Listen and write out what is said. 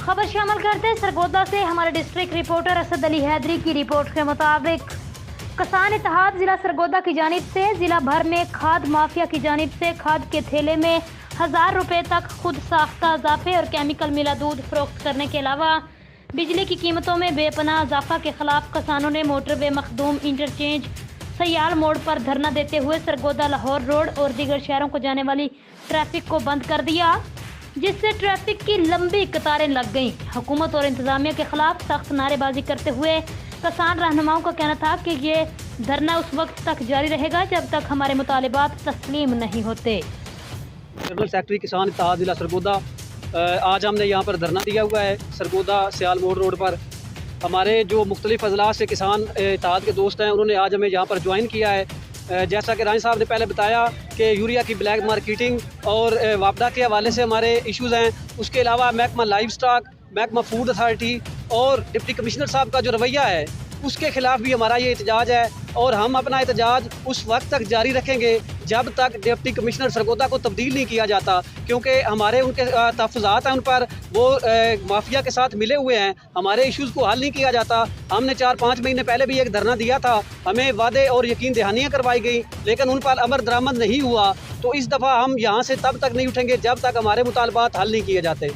खबर शामिल करते हैं सरगोदा से हमारे डिस्ट्रिक्ट रिपोर्टर असद अली हैदरी की रिपोर्ट के मुताबिक किसान इत्तेहाद जिला सरगोदा की जानिब से जिला भर में खाद माफिया की जानिब से खाद के थैले में 1000 रुपए तक खुद साख्ता इजाफे और केमिकल मिला दूध फरोख्त करने के अलावा बिजली की कीमतों में बेपनाह इजाफा के खिलाफ किसानों ने मोटरवे मखदूम इंटरचेंज सयाल मोड़ पर धरना देते हुए सरगोदा लाहौर रोड और दीगर शहरों को जाने वाली ट्रैफिक को बंद कर दिया, जिससे ट्रैफिक की लंबी कतारें लग गईं। हुकूमत और इंतजामिया के खिलाफ सख्त नारेबाजी करते हुए किसान रहनुमाओं का कहना था कि ये धरना उस वक्त तक जारी रहेगा जब तक हमारे मुतालिबात तस्लीम नहीं होते। जनरल सेक्रेटरी किसान इत्तेहाद जिला सरगोदा, आज हमने यहाँ पर धरना दिया हुआ है सरगोदा सियाल मोड़ रोड पर। हमारे जो मुख्तलिफ अजला से किसान इत्तेहाद के दोस्त हैं उन्होंने आज हमें यहाँ पर ज्वाइन किया है। जैसा कि रानी साहब ने पहले बताया कि यूरिया की ब्लैक मार्केटिंग और वापदा के हवाले से हमारे इश्यूज़ हैं। उसके अलावा महकमा लाइव स्टॉक, महकमा फूड अथॉरिटी और डिप्टी कमिश्नर साहब का जो रवैया है उसके ख़िलाफ़ भी हमारा ये एहतजाज है और हम अपना एहतजाज उस वक्त तक जारी रखेंगे जब तक डिप्टी कमिश्नर सरगोदा को तब्दील नहीं किया जाता, क्योंकि हमारे उनके तहफ़्फ़ुज़ात हैं उन पर, वो माफिया के साथ मिले हुए हैं। हमारे इश्यूज़ को हल नहीं किया जाता। हमने 4-5 महीने पहले भी एक धरना दिया था, हमें वादे और यकीन दहानियाँ करवाई गई लेकिन उन पर अमल दरामद नहीं हुआ। तो इस दफ़ा हम यहाँ से तब तक नहीं उठेंगे जब तक हमारे मुतालबात हल नहीं किए जाते।